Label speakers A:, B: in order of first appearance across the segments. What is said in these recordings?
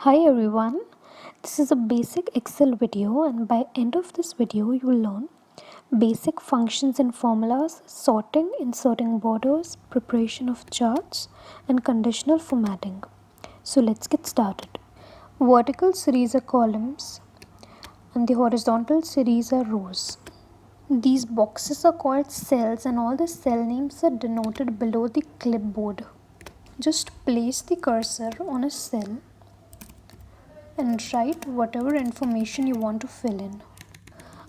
A: Hi everyone, this is a basic Excel video and by end of this video you will learn basic functions and formulas, sorting, inserting borders, preparation of charts and conditional formatting. So let's get started. Vertical series are columns and the horizontal series are rows. These boxes are called cells and all the cell names are denoted below the clipboard. Just place the cursor on a cell and write whatever information you want to fill in.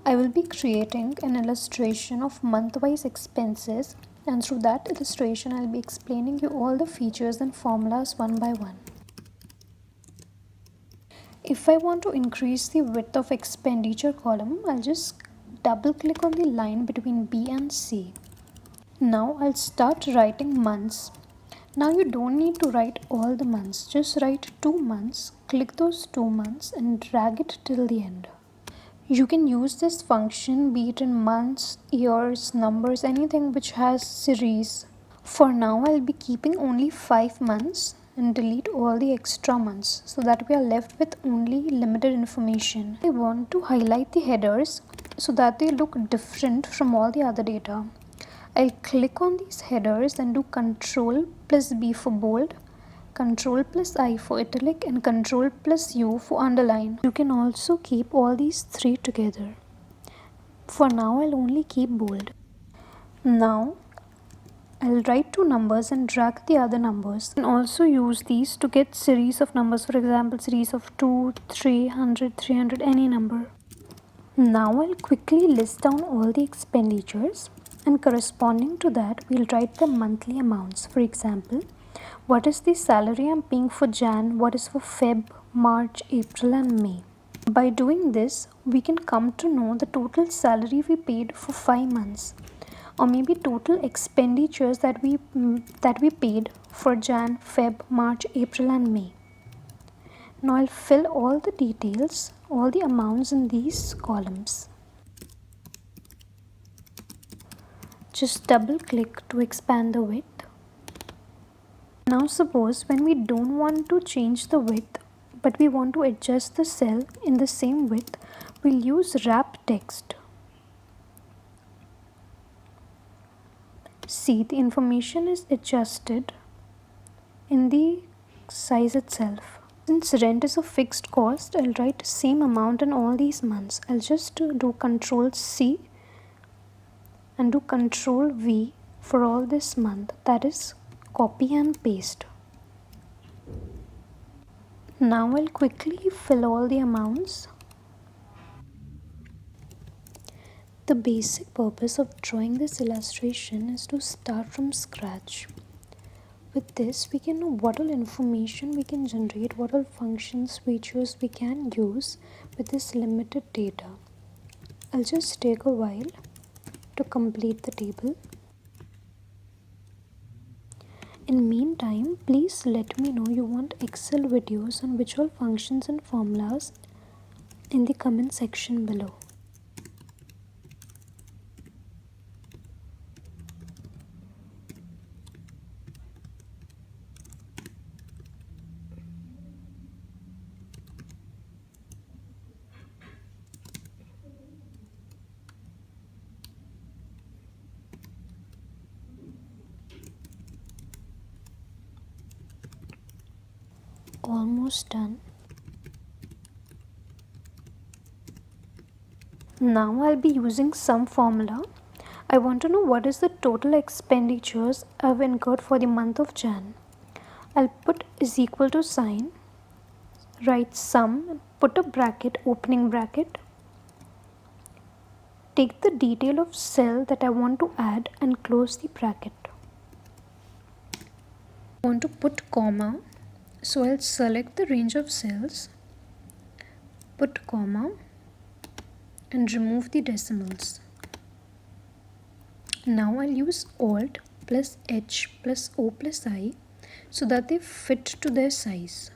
A: I will be creating an illustration of month-wise expenses, and through that illustration I'll be explaining you all the features and formulas one by one. If I want to increase the width of expenditure column, I'll just double click on the line between B and C. Now I'll start writing months. Now you don't need to write all the months, just write 2 months, click those 2 months and drag it till the end. You can use this function be it in months, years, numbers, anything which has series. For now I'll be keeping only 5 months and delete all the extra months so that we are left with only limited information. I want to highlight the headers so that they look different from all the other data. I'll click on these headers and do Ctrl plus B for bold, Ctrl plus I for italic and Ctrl plus U for underline. You can also keep all these three together. For now I'll only keep bold. Now I'll write two numbers and drag the other numbers. You can also use these to get series of numbers, for example series of 2, 300, 300, any number. Now I'll quickly list down all the expenditures and corresponding to that we'll write the monthly amounts. For example, what is the salary I'm paying for Jan, what is for Feb, March, April and May. By doing this, we can come to know the total salary we paid for 5 months or maybe total expenditures that we paid for Jan, Feb, March, April and May. Now I'll fill all the details, all the amounts in these columns. Just double click to expand the width. Now suppose when we don't want to change the width but we want to adjust the cell in the same width, we'll use wrap text. See, the information is adjusted in the size itself. Since rent is a fixed cost, I'll write same amount in all these months. I'll just do Ctrl C and do Ctrl V for all this month, that is copy and paste. Now I'll quickly fill all the amounts. The basic purpose of drawing this illustration is to start from scratch. With this, we can know what all information we can generate, what all functions, features we can use with this limited data. I'll just take a while to complete the table. In meantime, please let me know you want Excel videos on which all functions and formulas in the comment section below. Almost done. Now I'll be using some formula. I want to know what is the total expenditures I've incurred for the month of Jan. I'll put is equal to sign, write sum, put a bracket, opening bracket. Take the detail of cell that I want to add and close the bracket. I want to put comma, so I'll select the range of cells, put comma and remove the decimals. Now I'll use Alt plus H plus O plus I so that they fit to their size.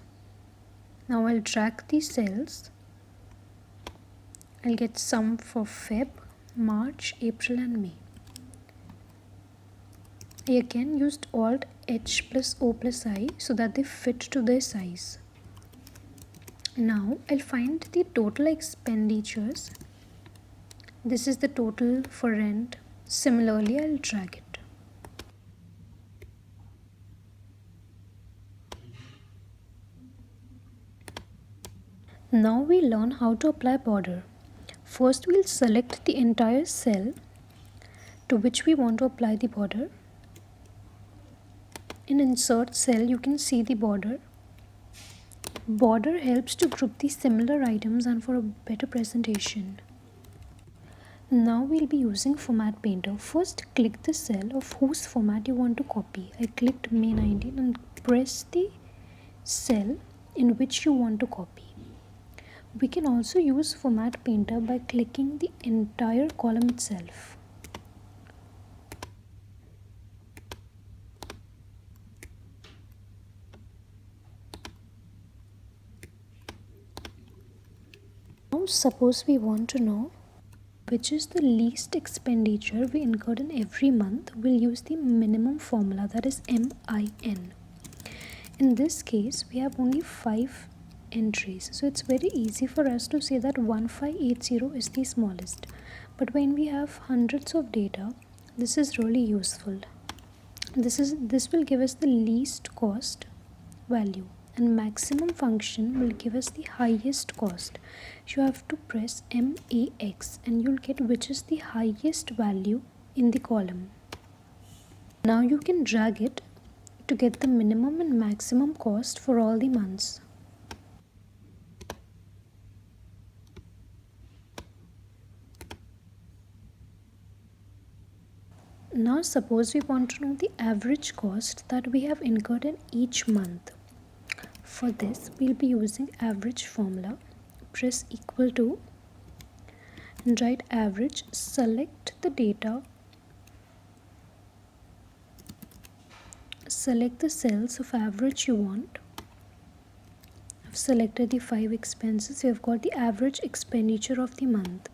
A: Now I'll drag these cells. I'll get sum for Feb, March, April and May. I again used Alt H plus O plus I so that they fit to their size. Now I'll find the total expenditures. This is the total for rent. Similarly, I'll drag it. Now we learn how to apply border. First we'll select the entire cell to which we want to apply the border. In insert cell you can see the border. Border helps to group the similar items and for a better presentation. Now we'll be using Format Painter. First click the cell of whose format you want to copy. I clicked May 19 and press the cell in which you want to copy. We can also use Format Painter by clicking the entire column itself. Now suppose we want to know which is the least expenditure we incurred in every month. We'll use the minimum formula, that is MIN. In this case we have only 5 entries, so it's very easy for us to say that 1580 is the smallest. But when we have hundreds of data, this is really useful. This will give us the least cost value, and maximum function will give us the highest cost. You have to press MAX and you'll get which is the highest value in the column. Now you can drag it to get the minimum and maximum cost for all the months. Now suppose we want to know the average cost that we have incurred in each month. For this we'll be using average formula. Press equal to and write average, select the data, select the cells of average you want. I've selected the 5 expenses. We've got the average expenditure of the month.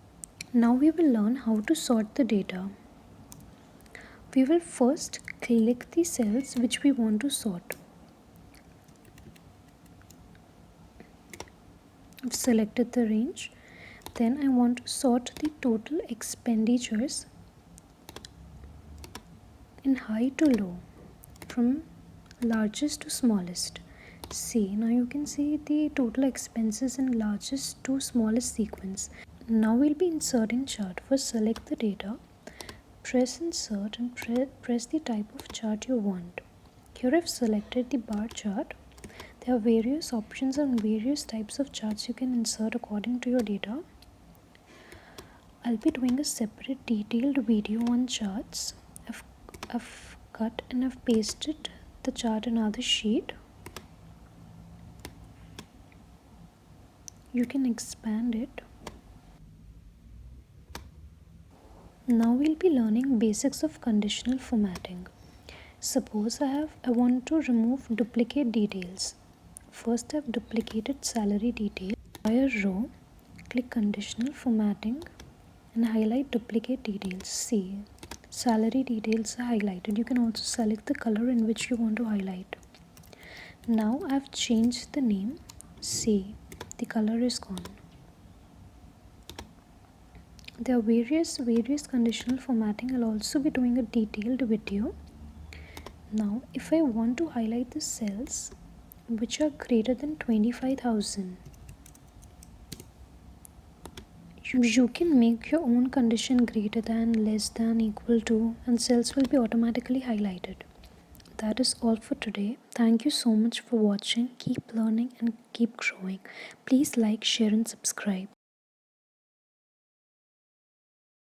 A: Now we will learn how to sort the data. We will first click the cells which we want to sort. I've selected the range. Then I want to sort the total expenditures in high to low, from largest to smallest. See, now you can see the total expenses in largest to smallest sequence. Now we'll be inserting chart. First select the data, press insert and press the type of chart you want. Here I've selected the bar chart. There are various options and various types of charts you can insert according to your data. I'll be doing a separate detailed video on charts. I've cut and I've pasted the chart in another sheet. You can expand it. Now we'll be learning basics of conditional formatting. Suppose I want to remove duplicate details. First I've duplicated salary detail. Entire row, click conditional formatting and highlight duplicate details. See, salary details are highlighted. You can also select the color in which you want to highlight. Now I've changed the name. See, the color is gone. There are various conditional formatting. I'll also be doing a detailed video. Now if I want to highlight the cells which are greater than 25,000, you can make your own condition greater than, less than, equal to, and cells will be automatically highlighted. That is all for today. Thank you so much for watching. Keep learning and keep growing. Please like, share and subscribe.